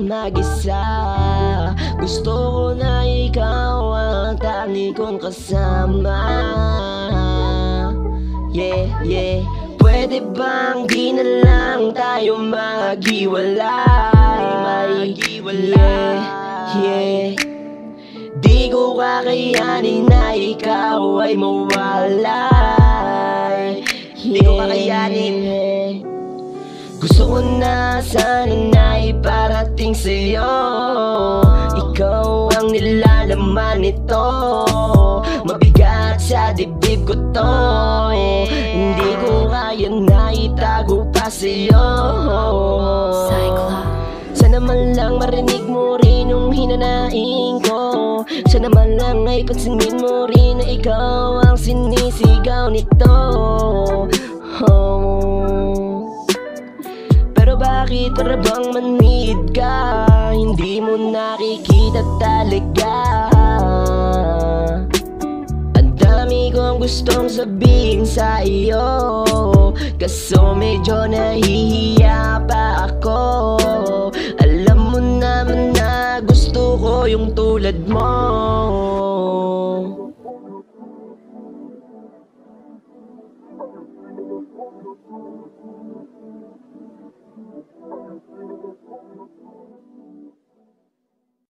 mag-isa. Gusto ko na ikaw ang tanging kong kasama. Yeah, yeah. Pwede bang di na lang tayo maghiwalay? Yeah, yeah. Di ko kakayanin na ikaw ay mawalay. Di ko kakayanin. Gusto ko na sana na iparating sa'yo. Ikaw ang nilalaman nito. Mabigat sa dibdib ko to. Hindi ko kaya na itago pa sa'yo. Sana man lang marinig mo rin yung hinanaing ko. Sana man lang ay pansinin mo rin na ikaw ang sinisigaw nito. Pero bakit para bang manhid ka? Hindi mo nakikita talaga. Ang dami kong gustong sabihin sa iyo, kaso medyo nahihiya pa ako. Alam mo naman na gusto ko yung tulad mo.